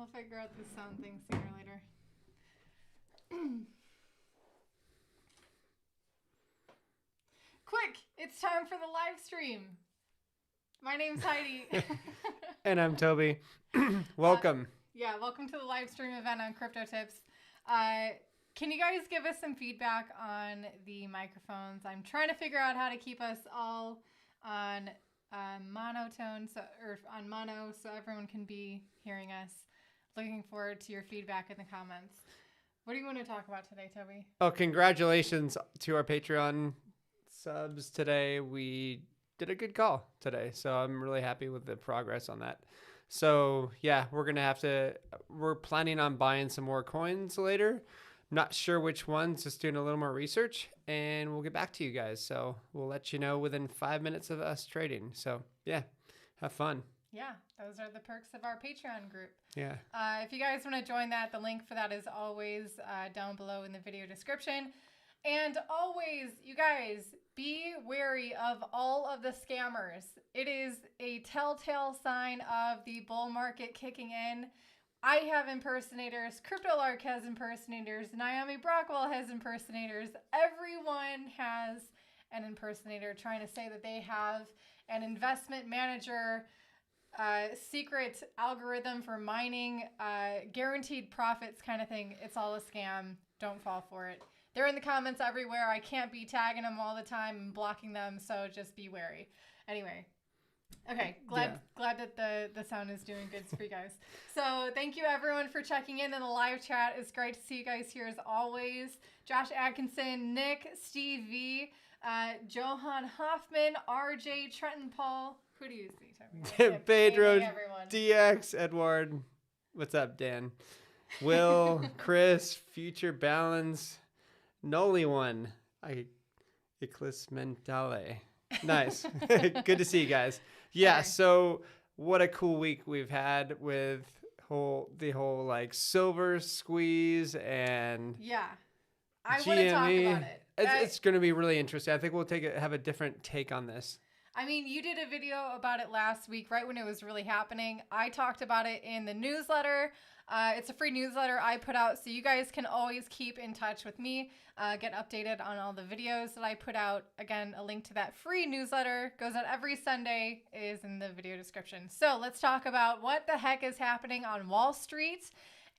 We'll figure out the sound thing sooner or later. Quick! It's time for the live stream. My name's Heidi. And I'm Toby. Welcome. Welcome to the live stream event on Crypto Tips. Can you guys give us some feedback on the microphones? I'm trying to figure out how to keep us all on monotone, or on mono, so everyone can be hearing us. Looking forward to your feedback in the comments. What do you want to talk about today, Toby? Oh, congratulations to our Patreon subs today. We did a good call today, so I'm really happy with the progress on that. So yeah, we're planning on buying some more coins later. Not sure which ones, just doing a little more research, and we'll get back to you guys. So we'll let you know within 5 minutes of us trading. So yeah, have fun. Yeah, those are the perks of our Patreon group. Yeah. If you guys want to join that, the link for that is always down below in the video description. And always, you guys, be wary of all of the scammers. It is a telltale sign of the bull market kicking in. I have impersonators. CryptoLark has impersonators. Naomi Brockwell has impersonators. Everyone has an impersonator trying to say that they have an investment manager, secret algorithm for mining, guaranteed profits kind of thing. It's all a scam. Don't fall for it. They're in the comments everywhere. I can't be tagging them all the time and blocking them, so just be wary. Anyway. Okay, glad that the sound is doing good for you guys. So thank you everyone for checking in the live chat. It's great to see you guys here as always. Josh Atkinson, Nick, Steve V, Johan Hoffman, RJ, Trenton Paul. Who do you see? Pedro, DX, Edward. What's up, Dan? Will, Chris, Future Balance, Noli One, Eclipse Mentale. Nice. Good to see you guys. Yeah, okay. So what a cool week we've had with the whole like silver squeeze and I want to talk about it. It's going to be really interesting. I think we'll have a different take on this. I mean, you did a video about it last week, right when it was really happening. I talked about it in the newsletter. It's a free newsletter I put out, so you guys can always keep in touch with me, get updated on all the videos that I put out. Again, a link to that free newsletter goes out every Sunday is in the video description. So let's talk about what the heck is happening on Wall Street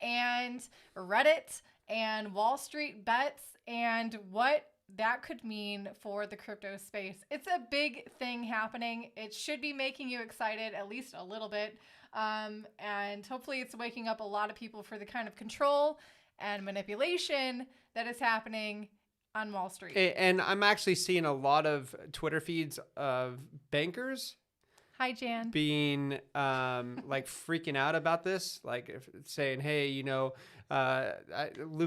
and Reddit and Wallstreet Bets and what that could mean for the crypto space. It's a big thing happening. It should be making you excited, at least a little bit. And hopefully it's waking up a lot of people for the kind of control and manipulation that is happening on Wall Street. And I'm actually seeing a lot of Twitter feeds of bankers. Hi, Jan. Being like freaking out about this, like saying, hey, Luke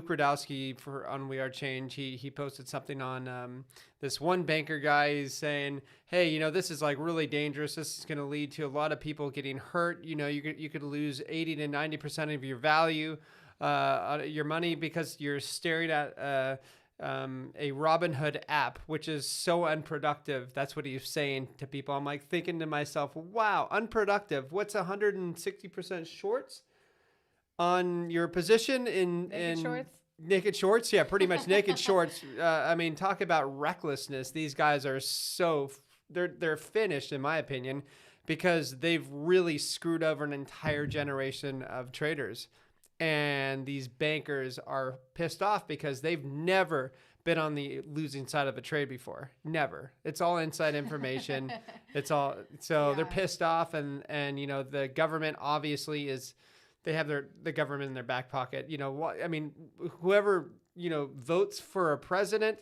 Radowski on We Are Change, he posted something on this one banker guy. He's saying, hey, this is like really dangerous. This is going to lead to a lot of people getting hurt. You could lose 80 to 90% of your value, your money, because you're staring at a Robinhood app, which is so unproductive. That's what he's saying to people. I'm like thinking to myself, wow, unproductive. What's 160% shorts on your position in shorts? Naked shorts? Yeah, pretty much naked shorts. I mean, talk about recklessness. These guys are they're finished, in my opinion, because they've really screwed over an entire generation of traders. And these bankers are pissed off because they've never been on the losing side of a trade before. Never. It's all inside information. They're pissed off, and the government obviously they have the government in their back pocket. Whoever votes for a president,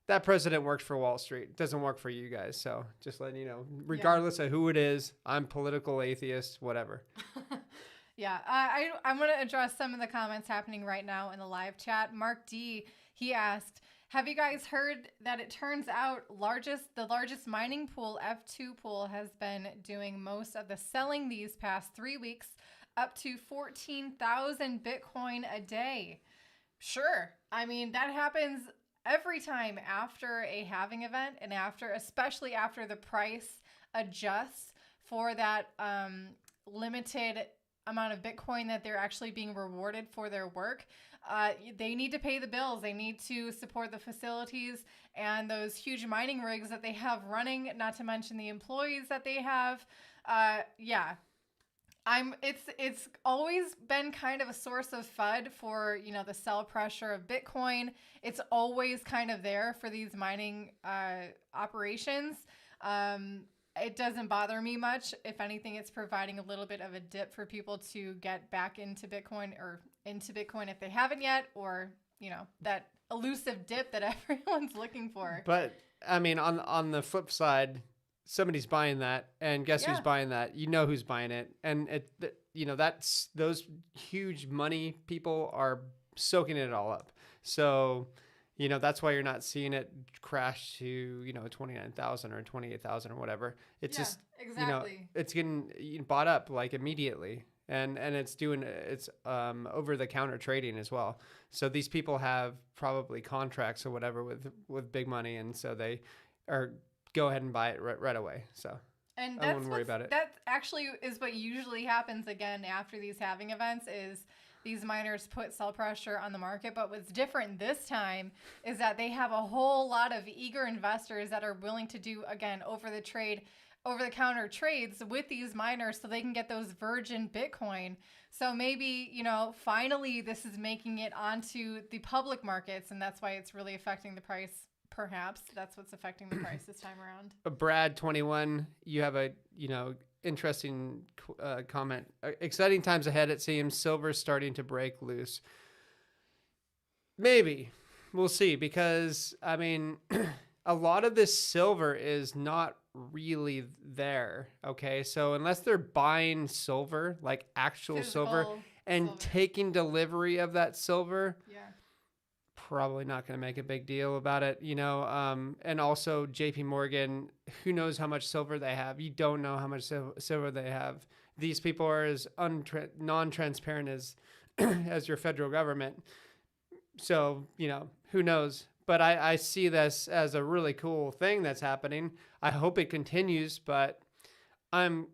that president works for Wall Street. It doesn't work for you guys. So just letting you know, regardless of who it is, I'm political atheist, whatever. Yeah, I'm going to address some of the comments happening right now in the live chat. Mark D, he asked, have you guys heard that it turns out the largest mining pool, F2 pool, has been doing most of the selling these past 3 weeks, up to 14,000 Bitcoin a day? Sure. I mean, that happens every time after a halving event and especially after the price adjusts for that limited amount of Bitcoin that they're actually being rewarded for their work. They need to pay the bills. They need to support the facilities and those huge mining rigs that they have running, not to mention the employees that they have. Yeah. It's always been kind of a source of FUD for, you know, the sell pressure of Bitcoin. It's always kind of there for these mining operations. It doesn't bother me much. If anything, it's providing a little bit of a dip for people to get back into Bitcoin, or into Bitcoin if they haven't yet, or, you know, that elusive dip that everyone's looking for. But I mean, on the flip side, somebody's buying that, and guess who's buying that? You know who's buying it, and you know, that's those huge money people are soaking it all up. So, you know, that's why you're not seeing it crash to, you know, 29,000 or 28,000 or whatever. It's just, exactly. you know, it's getting bought up like immediately, and it's over the counter trading as well. So these people have probably contracts or whatever with big money, and so they are go ahead and buy it right away. So and I wouldn't worry about it. That actually is what usually happens again after these halving events, is these miners put sell pressure on the market. But what's different this time is that they have a whole lot of eager investors that are willing to do, again, over the counter trades with these miners so they can get those virgin Bitcoin. So maybe, you know, finally this is making it onto the public markets, and that's why it's really affecting the price. Perhaps that's what's affecting the price this time around. Brad 21, you have a, you know, interesting comment. Exciting times ahead, it seems. Silver's starting to break loose. Maybe. We'll see, because, I mean, a lot of this silver is not really there, okay? So unless they're buying silver, like actual Physical silver, and silver. taking delivery of that silver, Yeah. probably not going to make a big deal about it, you know. And also JP Morgan, who knows how much silver they have? You don't know how much silver they have. These people are as non-transparent as as your federal government. So, you know, who knows? But I see this as a really cool thing that's happening. I hope it continues, but I'm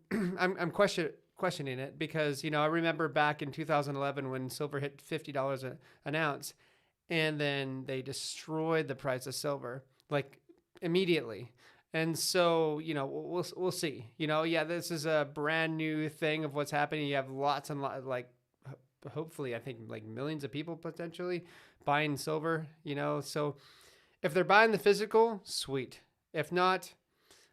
questioning it, because, you know, I remember back in 2011 when silver hit $50 an ounce. And then they destroyed the price of silver, like, immediately. And so, you know, we'll see. You know, yeah, this is a brand new thing of what's happening. You have lots and lots, like, hopefully, I think, like, millions of people potentially buying silver, you know. So if they're buying the physical, sweet. If not,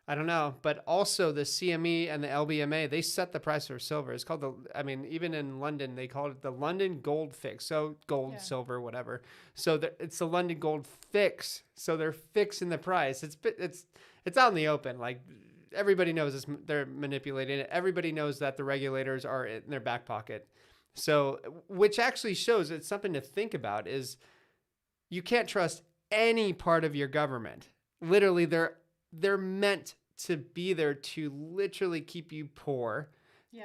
I don't know. But also the CME and the LBMA, they set the price for silver. It's called even in London, they call it the London Gold Fix. So gold, silver, whatever. So it's the London Gold Fix. So they're fixing the price. It's out in the open. Like, everybody knows they're manipulating it. Everybody knows that the regulators are in their back pocket. So, which actually shows, it's something to think about, is you can't trust any part of your government. Literally, they're meant to be there to literally keep you poor,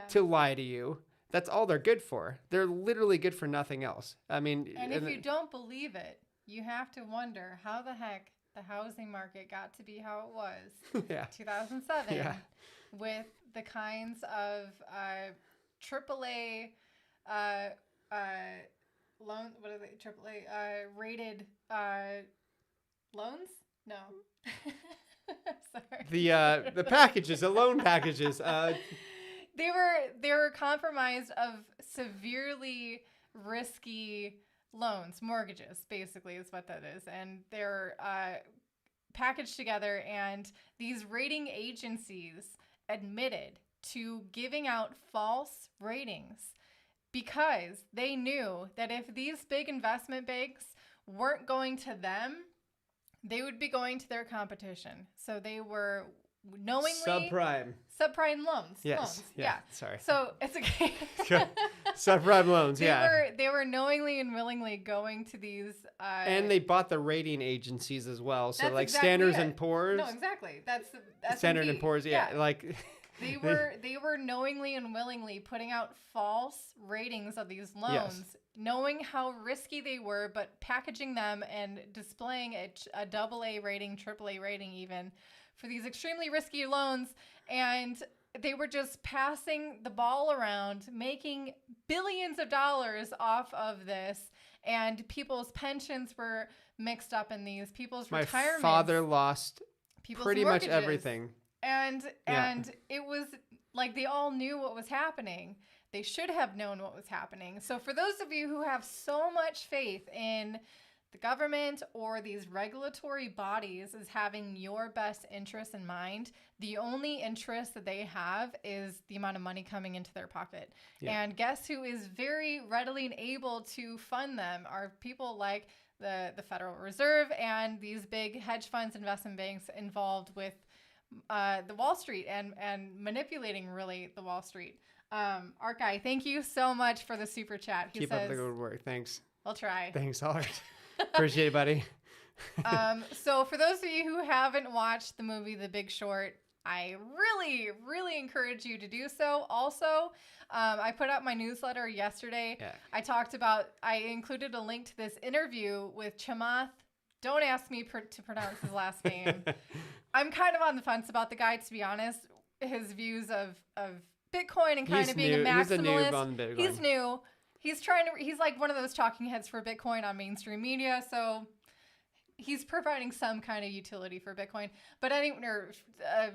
to lie to you. That's all they're good for. They're literally good for nothing else. I mean, and if you don't believe it, you have to wonder how the heck the housing market got to be how it was. 2007, with the kinds of AAA loan. What are they? AAA rated loans? No. Sorry. The packages, the loan packages. They were compromised of severely risky loans, mortgages, basically, is what that is, and they're packaged together. And these rating agencies admitted to giving out false ratings because they knew that if these big investment banks weren't going to them, they would be going to their competition. So they were knowingly subprime loans. Yes. Loans. Yeah. Sorry. So it's okay. Subprime loans. They were knowingly and willingly going to these. And they bought the rating agencies as well. So, like, exactly Standards and Poor's. No, exactly. That's Standard and Poor's. Yeah. Like. They were knowingly and willingly putting out false ratings of these loans, knowing how risky they were, but packaging them and displaying a AA rating, AAA rating even, for these extremely risky loans. And they were just passing the ball around, making billions of dollars off of this, and people's pensions were mixed up in these, people's My retirements. father lost People's pretty much mortgages. everything. And it was like they all knew what was happening. They should have known what was happening. So for those of you who have so much faith in the government or these regulatory bodies as having your best interests in mind, the only interest that they have is the amount of money coming into their pocket. Yeah. And guess who is very readily and able to fund them are people like the Federal Reserve and these big hedge funds, investment banks involved with the Wall Street and manipulating really the Wall Street. Art Guy, thank you so much for the super chat. Keep up the good work. Thanks. I'll try. Thanks, Art. Appreciate it, buddy. So for those of you who haven't watched the movie The Big Short, I really, really encourage you to do so. Also, I put out my newsletter yesterday. Yeah. I included a link to this interview with Chamath. Don't ask me to pronounce his last name. I'm kind of on the fence about the guy, to be honest. His views of Bitcoin and kind of being a maximalist. He's a noob on Bitcoin. He's new. He's like one of those talking heads for Bitcoin on mainstream media. So he's providing some kind of utility for Bitcoin, but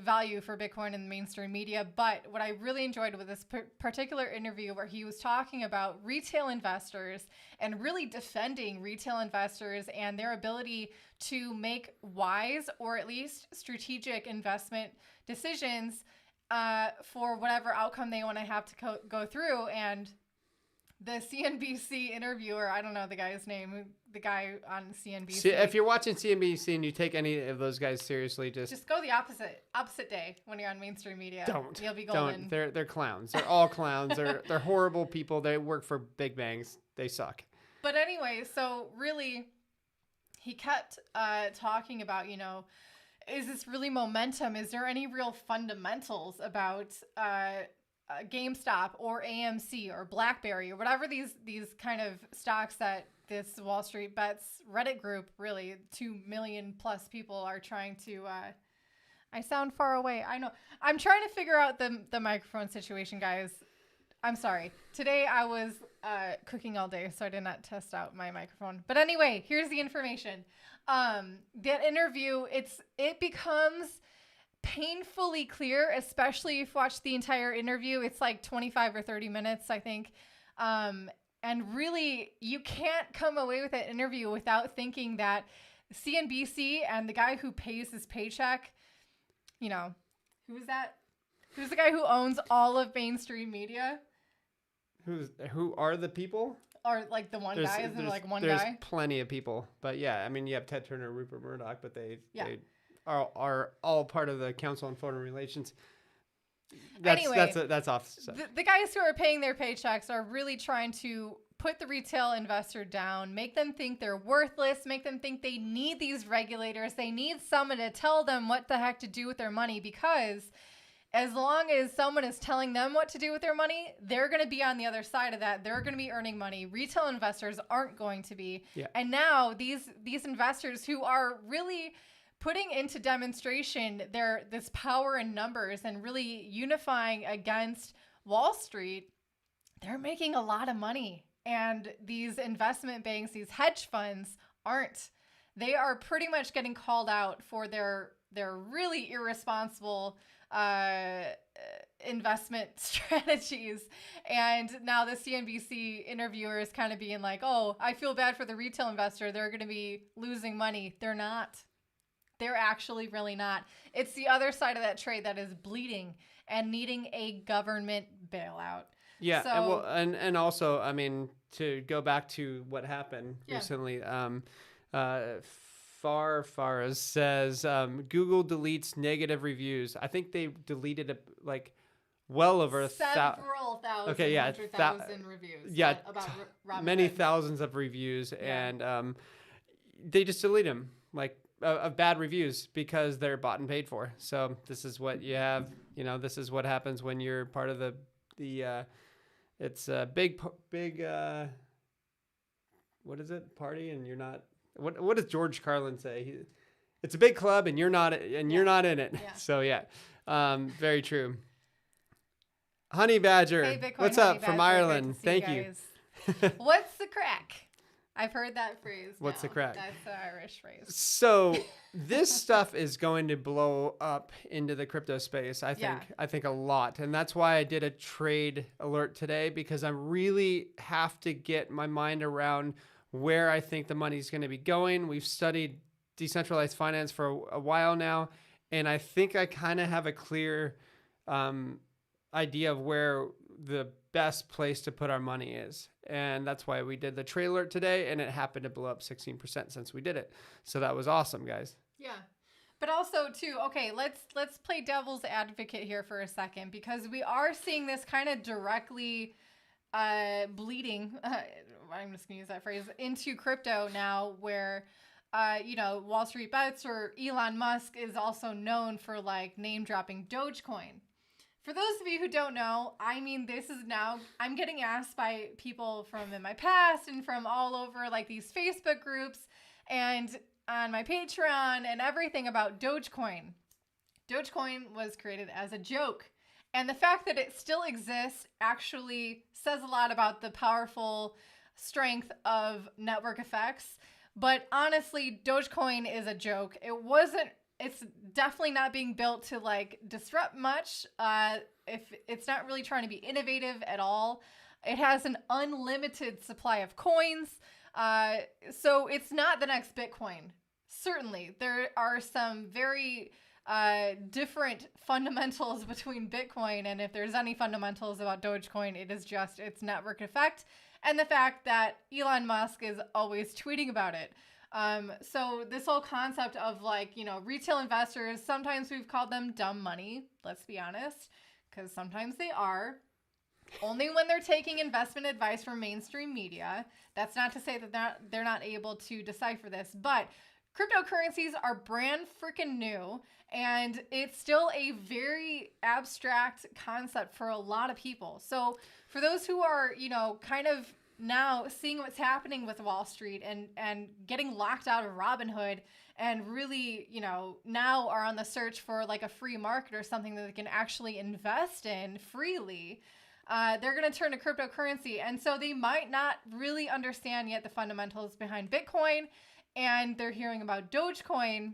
value for Bitcoin in the mainstream media. But what I really enjoyed with this particular interview where he was talking about retail investors and really defending retail investors and their ability to make wise or at least strategic investment decisions for whatever outcome they want to have to go through. And the CNBC interviewer, I don't know the guy's name, the guy on CNBC. If you're watching CNBC and you take any of those guys seriously, just go the opposite day when you're on mainstream media. You'll be golden. Don't. They're clowns. They're all clowns. They're horrible people. They work for big banks. They suck. But anyway, so really, he kept talking about, is this really momentum? Is there any real fundamentals about GameStop or AMC or BlackBerry or whatever these kind of stocks that this Wallstreet Bets Reddit group, really 2 million plus people are trying to I sound far away. I know. I'm trying to figure out the microphone situation, guys. I'm sorry. Today I was cooking all day, so I did not test out my microphone. But anyway, here's the information. That interview, it becomes painfully clear, especially if you watch the entire interview. It's like 25 or 30 minutes, I think. And really, you can't come away with that interview without thinking that CNBC and the guy who pays his paycheck, who's that? Who's the guy who owns all of mainstream media? Who are the people? Or like the one guy? Isn't there like one guy? There's plenty of people. But yeah, I mean, you have Ted Turner, Rupert Murdoch, but they are all part of the Council on Foreign Relations. That's off. The guys who are paying their paychecks are really trying to put the retail investor down, make them think they're worthless, make them think they need these regulators. They need someone to tell them what the heck to do with their money, because as long as someone is telling them what to do with their money, they're going to be on the other side of that. They're going to be earning money. Retail investors aren't going to be. Yeah. And now these investors who are really putting into demonstration this power in numbers and really unifying against Wall Street, they're making a lot of money. And these investment banks, these hedge funds aren't. They are pretty much getting called out for their really irresponsible investment strategies. And now the CNBC interviewer is kind of being like, oh, I feel bad for the retail investor. They're going to be losing money. They're not. They're actually really not. It's the other side of that trade that is bleeding and needing a government bailout. Yeah. So, and also, I mean, to go back to what happened recently, Far says Google deletes negative reviews. I think they deleted well over several thousand. Okay, yeah, 100,000 reviews. Yeah, about many thousands of reviews, and they just delete them of bad reviews because they're bought and paid for. So this is what you have. This is what happens when you're part of the it's a big what is it, party, and you're not. What does George Carlin say? It's a big club and you're not in it. Yeah. So yeah, very true. Honey Badger. Hey, Bitcoin What's Honey up from Badger, Ireland? great to Thank see you. guys. What's the crack? I've heard that phrase. What's the now. crack? That's the Irish phrase. So this stuff is going to blow up into the crypto space, I think. Yeah. I think a lot. And that's why I did a trade alert today, because I really have to get my mind around where I think the money's going to be going. We've studied decentralized finance for a while now, and I think I kind of have a clear idea of where the best place to put our money is. And that's why we did the trade alert today, and it happened to blow up 16% since we did it. So that was awesome, guys. Yeah. But also too, okay, let's play devil's advocate here for a second, because we are seeing this kind of directly bleeding, I'm just gonna use that phrase, into crypto now, where Wallstreet Bets or Elon Musk is also known for like name dropping Dogecoin. For those of you who don't know, I mean, this is now, I'm getting asked by people from in my past and from all over like these Facebook groups and on my Patreon and everything about Dogecoin. Dogecoin was created as a joke. And the fact that it still exists actually says a lot about the powerful strength of network effects. But honestly, Dogecoin is a joke. It's definitely not being built to like disrupt much. If it's not really trying to be innovative at all. It has an unlimited supply of coins. So it's not the next Bitcoin. Certainly, there are some very different fundamentals between Bitcoin, and if there's any fundamentals about Dogecoin, it is just its network effect and the fact that Elon Musk is always tweeting about it. So this whole concept of like, retail investors, sometimes we've called them dumb money, let's be honest, because sometimes they are. Only when they're taking investment advice from mainstream media. That's not to say that they're not able to decipher this, but cryptocurrencies are brand freaking new, and it's still a very abstract concept for a lot of people. So for those who are, kind of now seeing what's happening with Wall Street and getting locked out of Robinhood and really, now are on the search for like a free market or something that they can actually invest in freely, they're going to turn to cryptocurrency. And so they might not really understand yet the fundamentals behind Bitcoin, and they're hearing about Dogecoin.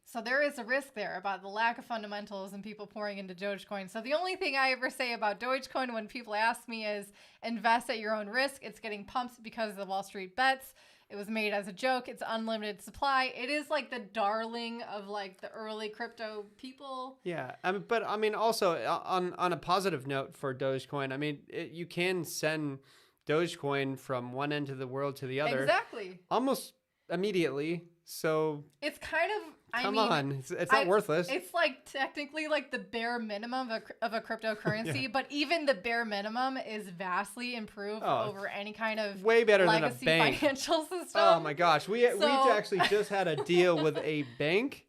So there is a risk there about the lack of fundamentals and people pouring into Dogecoin. So the only thing I ever say about Dogecoin when people ask me is invest at your own risk. It's getting pumped because of the Wallstreet Bets. It was made as a joke. It's unlimited supply. It is like the darling of like the early crypto people. Yeah, but I mean, also on a positive note for Dogecoin, I mean, you can send Dogecoin from one end of the world to the other. Exactly. Almost immediately. So it's kind of, come on, it's not worthless. It's like technically like the bare minimum of a cryptocurrency, yeah. But even the bare minimum is vastly improved over any kind of way better legacy than a bank financial system. Oh my gosh, we actually just had a deal with a bank.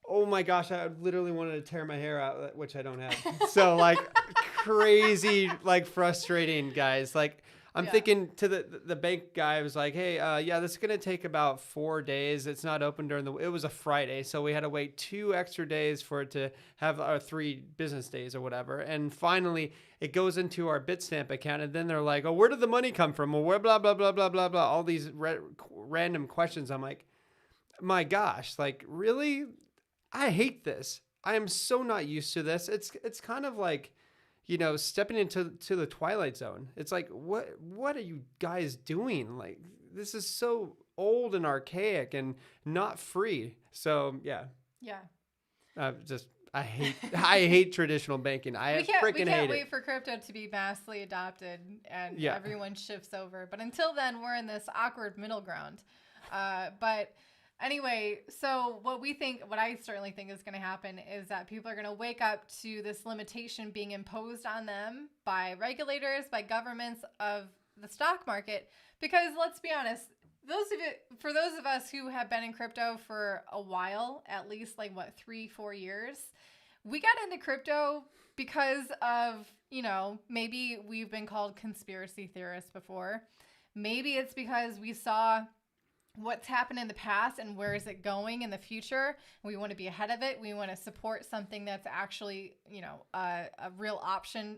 Oh my gosh, I literally wanted to tear my hair out, which I don't have. So like crazy, like frustrating, guys. Like I'm thinking to the bank guy, was like, hey, this is going to take about 4 days. It's not open it was a Friday. So we had to wait 2 extra days for it to have our 3 business days or whatever. And finally it goes into our Bitstamp account. And then they're like, oh, where did the money come from? Well, where blah, blah, blah, blah, blah, blah. All these random questions. I'm like, my gosh, like really? I hate this. I am so not used to this. It's kind of like, stepping into the Twilight Zone. It's like, what are you guys doing? Like, this is so old and archaic and not free. So yeah. Yeah. I hate traditional banking. I freaking hate it. We can't wait for crypto to be massively adopted and everyone shifts over. But until then, we're in this awkward middle ground. But anyway, so what I certainly think is going to happen is that people are going to wake up to this limitation being imposed on them by regulators, by governments of the stock market. Because let's be honest, for those of us who have been in crypto for a while, at least like 3-4 years, we got into crypto because of, maybe we've been called conspiracy theorists before. Maybe it's because we saw what's happened in the past and where is it going in the future. We want to be ahead of it. We want to support something that's actually, a real option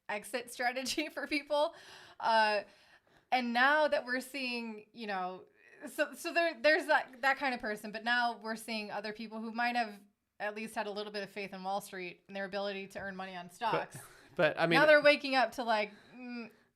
exit strategy for people. And now that we're seeing, there's that kind of person, but now we're seeing other people who might have at least had a little bit of faith in Wall Street and their ability to earn money on stocks. But I mean, now they're waking up to like,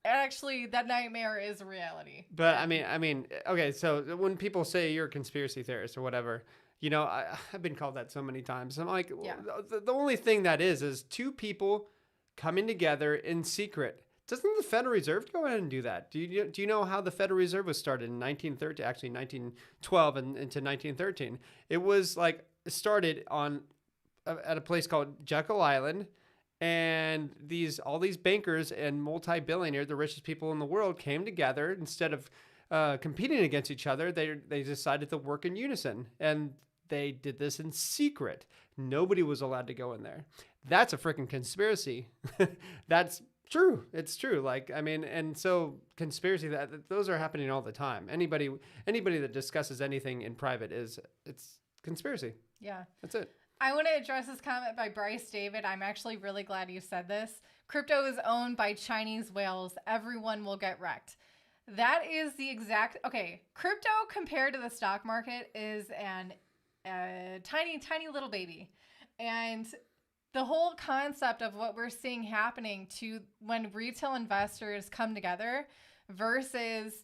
actually, that nightmare is a reality. But I mean, okay. So when people say you're a conspiracy theorist or whatever, I've been called that so many times. I'm like, the only thing that is two people coming together in secret. Doesn't the Federal Reserve go ahead and do that? Do you know how the Federal Reserve was started in 1913? Actually, 1912 and into 1913. It was like started at a place called Jekyll Island. And all these bankers and multi-billionaires, the richest people in the world, came together. Instead of competing against each other, they decided to work in unison. And they did this in secret. Nobody was allowed to go in there. That's a freaking conspiracy. That's true. It's true. And so conspiracy, those are happening all the time. Anybody that discusses anything in private it's conspiracy. Yeah. That's it. I want to address this comment by Bryce David. I'm actually really glad you said this. Crypto is owned by Chinese whales. Everyone will get wrecked. That is the exact... Okay, crypto compared to the stock market is a tiny, tiny little baby. And the whole concept of what we're seeing happening to when retail investors come together versus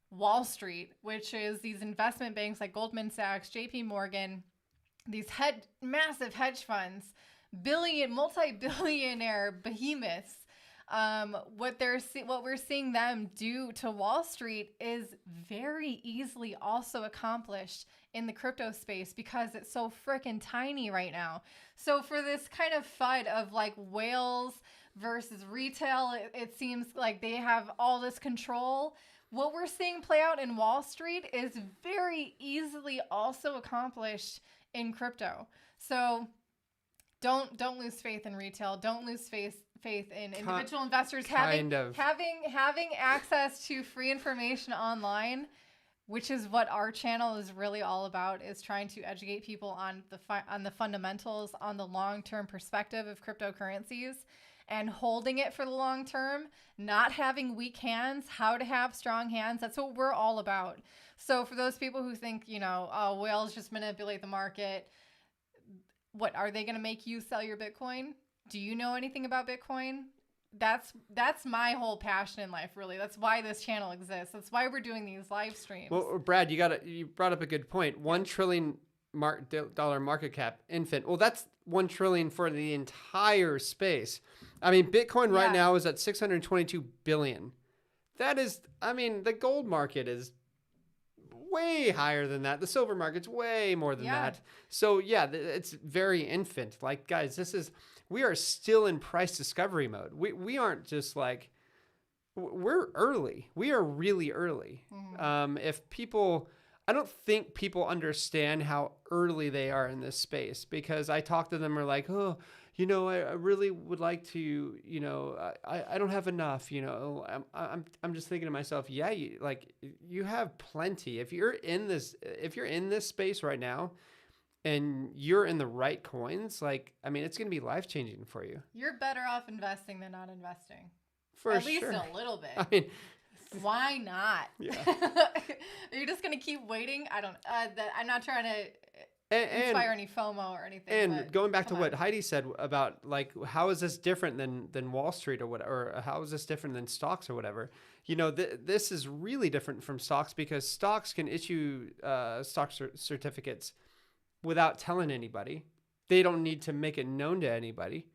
Wall Street, which is these investment banks like Goldman Sachs, JP Morgan, these massive hedge funds, multi-billionaire behemoths. What we're seeing them do to Wall Street is very easily also accomplished in the crypto space because it's so freaking tiny right now. So for this kind of FUD of like whales versus retail, it seems like they have all this control. What we're seeing play out in Wall Street is very easily also accomplished in crypto. So don't lose faith in retail. Don't lose faith in individual investors having access to free information online, which is what our channel is really all about, is trying to educate people on the fundamentals, on the long-term perspective of cryptocurrencies and holding it for the long term, not having weak hands, how to have strong hands. That's what we're all about. So for those people who think, whales just manipulate the market, what are they going to make you sell your Bitcoin? Do you know anything about Bitcoin? That's my whole passion in life, really. That's why this channel exists. That's why we're doing these live streams. Well, Brad, you brought up a good point. $1 trillion dollar market cap infant. Well, that's $1 trillion for the entire space. I mean, Bitcoin right now is at 622 billion. That is, the gold market is way higher than that. The silver market's way more than that. So it's very infant. Like, guys, we are still in price discovery mode. We aren't just like, we're early. We are really early. Mm-hmm. I don't think people understand how early they are in this space, because I talk to them, are like, oh, I really would like to, I don't have enough, I'm just thinking to myself, you have plenty. If you're in this space right now and you're in the right coins, it's going to be life-changing for you. You're better off investing than not investing. At least a little bit. I mean, why not? Yeah. Are you just going to keep waiting? I'm not trying to inspire any FOMO or anything. And going back to what Heidi said about, like, how is this different than Wall Street or whatever, or how is this different than stocks or whatever? This is really different from stocks, because stocks can issue stock certificates without telling anybody. They don't need to make it known to anybody.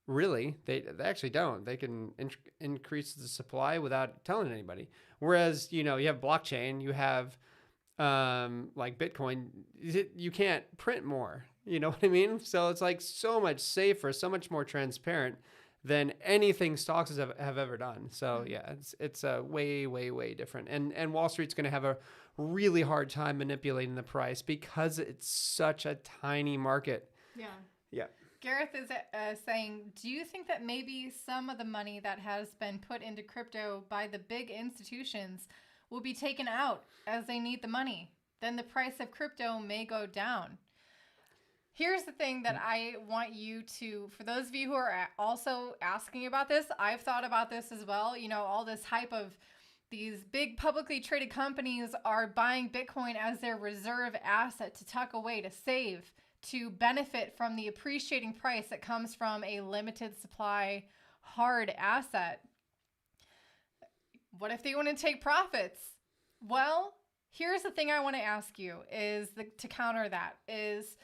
Really, they actually don't. They can increase the supply without telling anybody. Whereas, you have blockchain, you have like Bitcoin, you can't print more. You know what I mean? So it's like so much safer, so much more transparent than anything stocks have ever done. So yeah, it's way, way, way different. And Wall Street's going to have a really hard time manipulating the price because it's such a tiny market. Yeah. Yeah. Gareth is saying, do you think that maybe some of the money that has been put into crypto by the big institutions will be taken out as they need the money. Then the price of crypto may go down. Here's the thing that I want you to, for those of you who are also asking about this, I've thought about this as well. You know, all this hype of these big publicly traded companies are buying Bitcoin as their reserve asset to tuck away, to save, to benefit from the appreciating price that comes from a limited supply hard asset. What if they want to take profits? Well, here's the thing I want to ask you to counter that is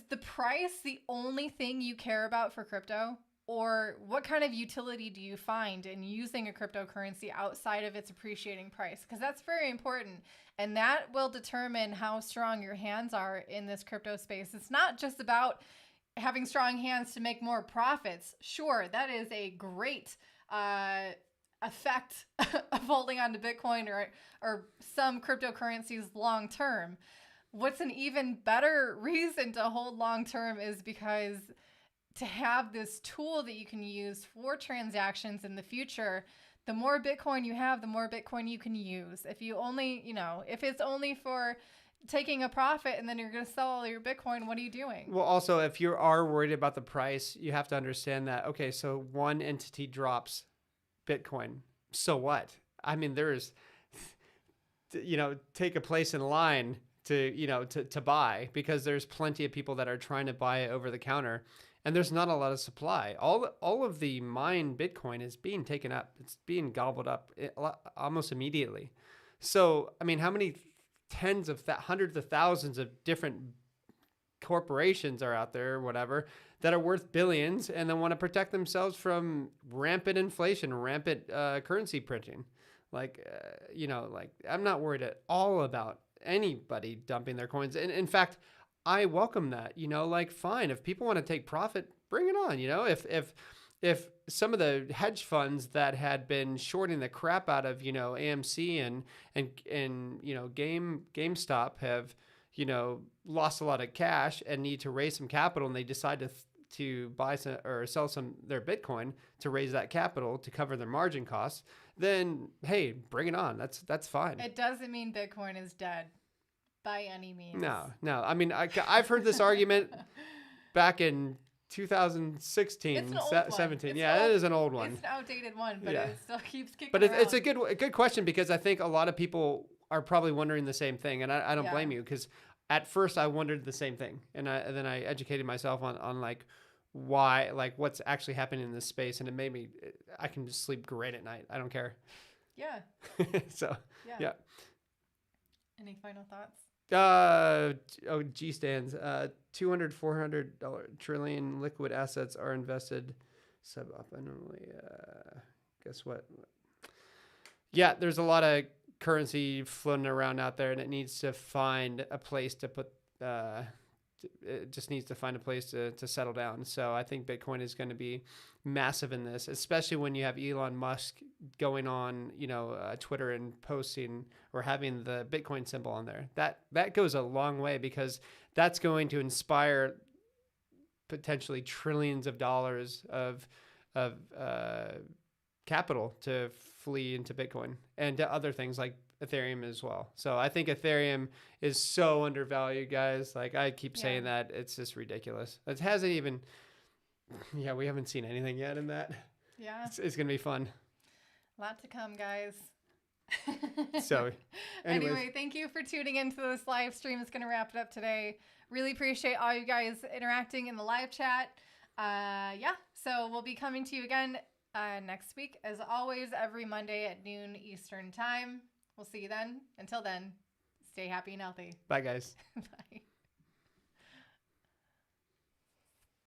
the price the only thing you care about for crypto? Or what kind of utility do you find in using a cryptocurrency outside of its appreciating price? Because that's very important. And that will determine how strong your hands are in this crypto space. It's not just about having strong hands to make more profits. Sure, that is a great effect of holding on to Bitcoin or some cryptocurrencies long term. What's an even better reason to hold long term is because to have this tool that you can use for transactions in the future, the more Bitcoin you have, the more Bitcoin you can use. If you only, if it's only for taking a profit and then you're going to sell all your Bitcoin, what are you doing? Well, also, if you are worried about the price, you have to understand that, okay, so one entity drops Bitcoin. So what? I mean, there's, take a place in line to buy, because there's plenty of people that are trying to buy it over the counter, and there's not a lot of supply. All of the mined Bitcoin is being taken up. It's being gobbled up almost immediately. So, I mean, how many hundreds of thousands of different corporations are out there or whatever that are worth billions and then want to protect themselves from rampant inflation, rampant currency printing? I'm not worried at all about anybody dumping their coins. And in fact, I welcome that, fine. If people want to take profit, bring it on. If some of the hedge funds that had been shorting the crap out of, AMC and GameStop have, lost a lot of cash and need to raise some capital, and they decide to buy some or sell some their Bitcoin to raise that capital to cover their margin costs, then hey, bring it on. That's fine. It doesn't mean Bitcoin is dead by any means. No. I mean, I've heard this argument back in 2016, 17. Yeah, it is an old one. It's an outdated one, but it still keeps kicking But around. it's a good question, because I think a lot of people are probably wondering the same thing, and I don't blame you, because at first I wondered the same thing, and then I educated myself on why, what's actually happening in this space, and it made me, I can just sleep great at night. I don't care. Yeah. So yeah. Any final thoughts? G stands. $200-400 trillion liquid assets are invested suboptimally. Guess what? Yeah, there's a lot of currency floating around out there, and it needs to find a place to put. It just needs to find a place to settle down. So I think Bitcoin is going to be massive in this, especially when you have Elon Musk going on, Twitter and posting or having the Bitcoin symbol on there. That goes a long way, because that's going to inspire potentially trillions of dollars of capital to flee into Bitcoin and to other things like Ethereum as well. So I think Ethereum is so undervalued, guys. I keep saying that. It's just ridiculous. It hasn't even, we haven't seen anything yet in that. Yeah. It's going to be fun. A lot to come, guys. So anyway, thank you for tuning into this live stream. It's going to wrap it up today. Really appreciate all you guys interacting in the live chat. So we'll be coming to you again next week, as always, every Monday at noon Eastern time. We'll see you then. Until then, stay happy and healthy. Bye, guys. Bye.